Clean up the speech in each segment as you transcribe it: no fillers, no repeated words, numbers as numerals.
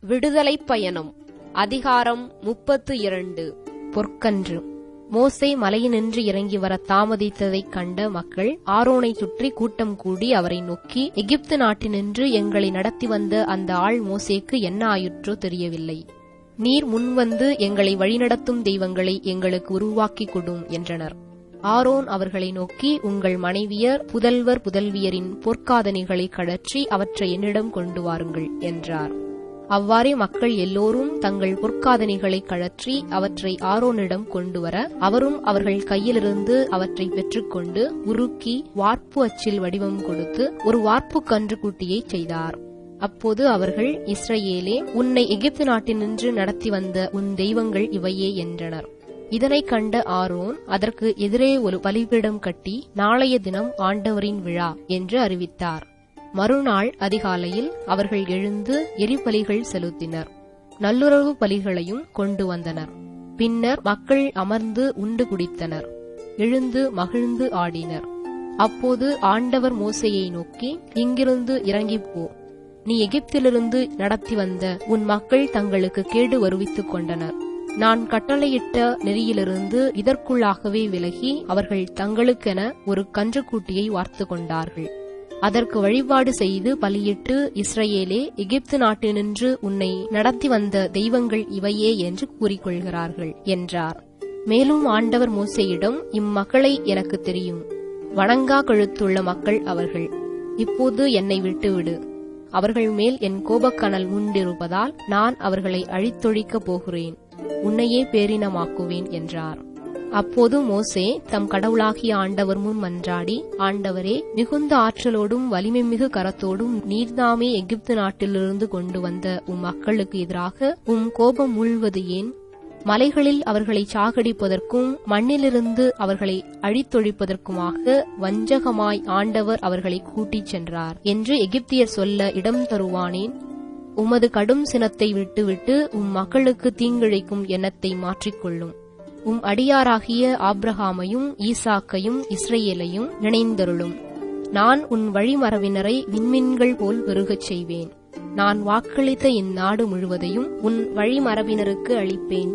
விடுதலைப் பயணம். அதிகாரம் 32. பொற்கன்று. மோசே மலையினின்று இறங்கி வர தாமதித்ததைக் கண்ட மக்கள் ஆரோனைச் சுற்றி கூட்டம் கூடி அவரை நோக்கி, எகிப்து நாட்டினின்று எங்களை நடத்தி வந்த அந்த ஆள் மோசேக்கு என்ன ஆயிற்றோ தெரியவில்லை. நீர் முன்வந்து எங்களை வழிநடத்தும் தெய்வங்களை எங்களுக்கு உருவாக்கிக் கொடும் என்றனர். ஆரோன் அவர்களை நோக்கி, உங்கள் மனைவியர் புதல்வர் புதல்வியரின் பொற்காதணிகளை கழற்றி அவற்றை என்னிடம் கொண்டு வாருங்கள் என்றார். அவ்வாறே மக்கள் எல்லோரும் தங்கள் பொற்காதணிகளை கழற்றி அவற்றை ஆரோனிடம் கொண்டு வர, அவரும் அவர்கள் கையிலிருந்து அவற்றை பெற்றுக்கொண்டு உருக்கி வார்ப்பு அச்சில் வடிவம் கொடுத்து ஒரு வார்ப்பு கன்றுக்குட்டியை செய்தார். அப்போது அவர்கள், இஸ்ரவேலே, உன்னை எகிப்து நாட்டினின்று நடத்தி வந்த உன் தெய்வங்கள் இவையே என்றனர். இதனைக் கண்ட ஆரோன் அதற்கு எதிரே ஒரு பலிபீடம் கட்டி, நாளைய தினம் ஆண்டவரின் விழா என்று அறிவித்தார். மறுநாள் அதிகாலையில் அவர்கள் எழுந்து எரிபலிகள் செலுத்தினர். நல்லுறவு பலிகளையும் கொண்டு வந்தனர். பின்னர் மக்கள் அமர்ந்து உண்டு குடித்தனர். எழுந்து மகிழ்ந்து ஆடினர். அப்போது ஆண்டவர் மோசேயை நோக்கி, இங்கிருந்து இறங்கிப்போ. நீ எகிப்திலிருந்து நடத்தி வந்த உன் மக்கள் தங்களுக்கு கேடு வருவித்துக் கொண்டனர். நான் கட்டளையிட்ட நெறியிலிருந்து இதற்குள்ளாகவே விலகி அவர்கள் தங்களுக்கென ஒரு கன்றுக்குட்டியை வார்த்து கொண்டார்கள். அதற்கு வழிபாடு செய்து பலியிட்டு, இஸ்ரவேலே, எகிப்து நாட்டினின்று உன்னை நடத்தி வந்த தெய்வங்கள் இவையே என்று கூறிக்கொள்கிறார்கள் என்றார். மேலும் ஆண்டவர் மோசேயிடம், இம்மக்களை எனக்கு தெரியும். வணங்கா கழுத்துள்ள மக்கள் அவர்கள். இப்போது என்னை விட்டுவிடு. அவர்கள் மேல் என் கோபக்கனல் உண்டிருப்பதால் நான் அவர்களை அழித்தொழிக்கப் போகிறேன். உன்னையே பேரினமாக்குவேன் என்றார். அப்போது மோசே தம் கடவுளாகிய ஆண்டவர் முன் மன்றாடி, ஆண்டவரே, மிகுந்த ஆற்றலோடும் வலிமைமிகு கரத்தோடும் நீர்தாமே எகிப்து நாட்டிலிருந்து கொண்டு வந்த உம் மக்களுக்கு எதிராக உம் கோபம் மூழ்வது ஏன்? மலைகளில் அவர்களை சாகடிப்பதற்கும் மண்ணிலிருந்து அவர்களை அழித்தொழிப்பதற்குமாக வஞ்சகமாய் ஆண்டவர் அவர்களை கூட்டிச் சென்றார் என்று எகிப்தியர் சொல்ல இடம் தருவானேன்? உமது கடும் சினத்தை விட்டுவிட்டு உம் மக்களுக்கு தீங்கிழைக்கும் எண்ணத்தை மாற்றிக்கொள்ளும். உம் அடியாராகிய ஆபிரகாமையும் ஈசாக்கையும் இஸ்ரவேலையும் நினைந்தருளும். நான் உன் வழிமரபினரை விண்மீன்கள் போல் பெருகச் செய்வேன். நான் வாக்களித்த இந்நாடு முழுவதையும் உன் வழிமரபினருக்கு அளிப்பேன்.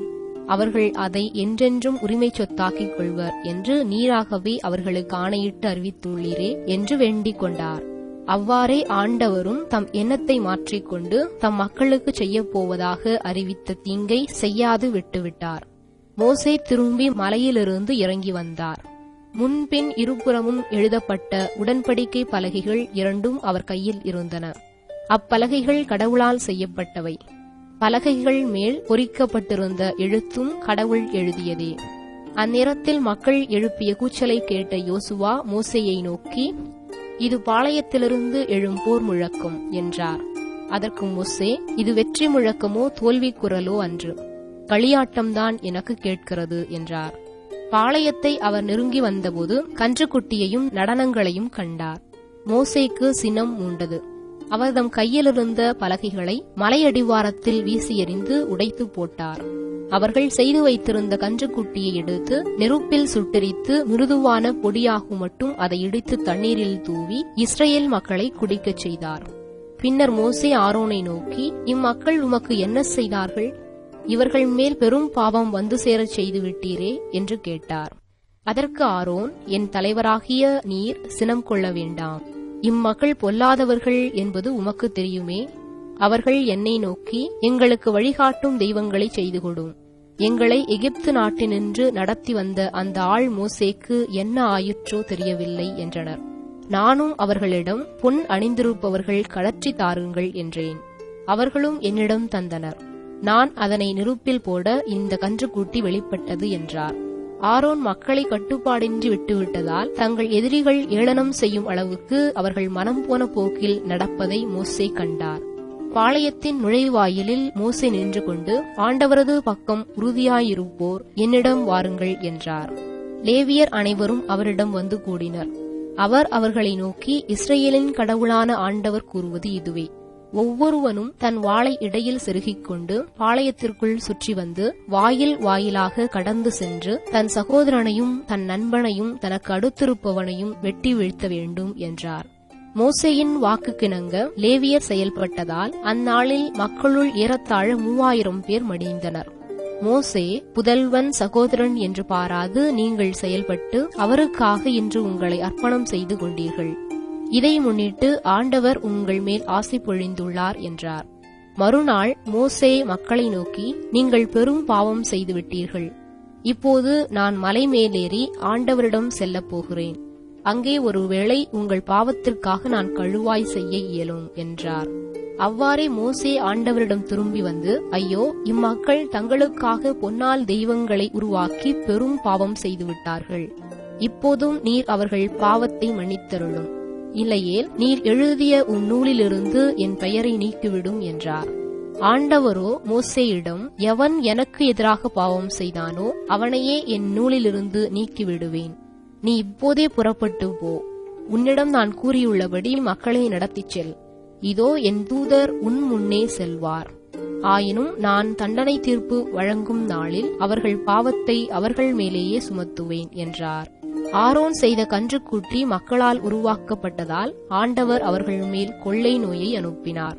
அவர்கள் அதை என்றென்றும் உரிமை சொத்தாக்கிக் கொள்வர் என்று நீராகவே அவர்களுக்கு ஆணையிட்டு அறிவித்துள்ளீரே என்று வேண்டிக் கொண்டார். அவ்வாறே ஆண்டவரும் தம் எண்ணத்தை மாற்றிக்கொண்டு தம் மக்களுக்கு செய்யப் போவதாக அறிவித்த தீங்கை செய்யாது விட்டுவிட்டார். மோசே திரும்பி மலையிலிருந்து இறங்கி வந்தார். முன்பின் இருபுறமும் எழுதப்பட்ட உடன்படிக்கை பலகைகள் 2 அவர் கையில் இருந்தன. அப்பலகைகள் கடவுளால் செய்யப்பட்டவை. பலகைகள் மேல் பொறிக்கப்பட்டிருந்த எழுத்தும் கடவுள் எழுதியதே. அந்நேரத்தில் மக்கள் எழுப்பிய கூச்சலை கேட்ட யோசுவா மோசேயை நோக்கி, இது பாளையத்திலிருந்து எழும் போர் முழக்கம் என்றார். அதற்கு மோசே, இது வெற்றி முழக்கமோ தோல்வி குரலோ அன்று, களியாட்டம்தான் எனக்கு கேட்கிறது என்றார். பாளையத்தை அவர் நெருங்கி வந்தபோது கன்றுக்குட்டியையும் நடனங்களையும் கண்டார். மோசேக்கு சினம் மூண்டது. அவர் தம் கையிலிருந்த பலகைகளை மலையடிவாரத்தில் வீசி எறிந்து உடைத்து போட்டார். அவர்கள் செய்து வைத்திருந்த கன்றுக்குட்டியை எடுத்து நெருப்பில் சுட்டெரித்து மிருதுவான பொடியாகும் மட்டும் அதை இடித்து தண்ணீரில் தூவி இஸ்ரவேல் மக்களை குடிக்கச் செய்தார். பின்னர் மோசே ஆரோனை நோக்கி, இம்மக்கள் உமக்கு என்ன செய்தார்கள்? இவர்கள் மேல் பெரும் பாவம் வந்து சேரச் செய்து விட்டீரே என்று கேட்டார். அதற்கு ஆரோன், என் தலைவராகிய நீர் சினம் கொள்ள வேண்டாம். இம்மக்கள் பொல்லாதவர்கள் என்பது உமக்கு தெரியுமே. அவர்கள் என்னை நோக்கி, எங்களுக்கு வழிகாட்டும் தெய்வங்களை செய்து கொடும். எங்களை எகிப்து நாட்டினின்று நடத்தி வந்த அந்த ஆள் மோசேக்கு என்ன ஆயிற்றோ தெரியவில்லை என்றனர். நானும் அவர்களிடம், பொன் அணிந்திருப்பவர்கள் கழற்றி தாருங்கள் என்றேன். அவர்களும் என்னிடம் தந்தனர். நான் அதனை நெருப்பில் போட இந்த கன்றுக்குட்டி வெளிப்பட்டது என்றார். ஆரோன் மக்களை கட்டுப்பாடின்றி விட்டுவிட்டதால் தங்கள் எதிரிகள் ஏளனம் செய்யும் அளவுக்கு அவர்கள் மனம் போன போக்கில் நடப்பதை மோசே கண்டார். பாளையத்தின் நுழைவாயிலில் மோசே நின்று கொண்டு, ஆண்டவரது பக்கம் உறுதியாயிருப்போர் என்னிடம் வாருங்கள் என்றார். லேவியர் அனைவரும் அவரிடம் வந்து கூடினர். அவர் அவர்களை நோக்கி, இஸ்ரவேலின் கடவுளான ஆண்டவர் கூறுவது இதுவே. ஒவ்வொருவனும் தன் வாளை இடையில் செருகிக் கொண்டு பாளையத்திற்குள் சுற்றி வந்து வாயில் வாயிலாக கடந்து சென்று தன் சகோதரனையும் தன் நண்பனையும் தனக்கு அடுத்திருப்பவனையும் வெட்டி வீழ்த்த வேண்டும் என்றார். மோசேயின் வாக்குக்கிணங்க லேவியர் செயல்பட்டதால் அந்நாளில் மக்களுள் ஏறத்தாழ 3000 பேர் மடிந்தனர். மோசே புதல்வன் சகோதரன் என்று பாராது நீங்கள் செயல்பட்டு அவருக்காக இன்று உங்களை அர்ப்பணம் செய்து கொண்டீர்கள். இதை முன்னிட்டு ஆண்டவர் உங்கள் மேல் ஆசி பொழிந்துள்ளார் என்றார். மறுநாள் மோசே மக்களை நோக்கி, நீங்கள் பெரும் பாவம் செய்துவிட்டீர்கள். இப்போது நான் மலை மேலேறி ஆண்டவரிடம் செல்லப் போகிறேன். அங்கே ஒருவேளை உங்கள் பாவத்திற்காக நான் கழுவாய் செய்ய இயலும் என்றார். அவ்வாறே மோசே ஆண்டவரிடம் திரும்பி வந்து, ஐயோ, இம்மக்கள் தங்களுக்காக பொன்னால் தெய்வங்களை உருவாக்கி பெரும் பாவம் செய்துவிட்டார்கள். இப்போதும் நீர் அவர்கள் பாவத்தை மன்னித்தருளும். இல்லையேல் நீர் எழுதிய உன் நூலிலிருந்து என் பெயரை நீக்கிவிடும் என்றார். ஆண்டவரோ மோசேயிடம், எவன் எனக்கு எதிராக பாவம் செய்தானோ அவனையே என் நூலிலிருந்து நீக்கிவிடுவேன். நீ இப்போதே புறப்பட்டு போ. உன்னிடம் நான் கூறியுள்ளபடி மக்களை நடத்திச் செல். இதோ என் தூதர் உன் முன்னே செல்வார். ஆயினும் நான் தண்டனை தீர்ப்பு வழங்கும் நாளில் அவர்கள் பாவத்தை அவர்கள் மேலேயே சுமத்துவேன் என்றார். ஆரோன் செய்த கன்றுக்குட்டி மக்களால் உருவாக்கப்பட்டதால் ஆண்டவர் அவர்கள் மேல் கொள்ளை நோயை அனுப்பினார்.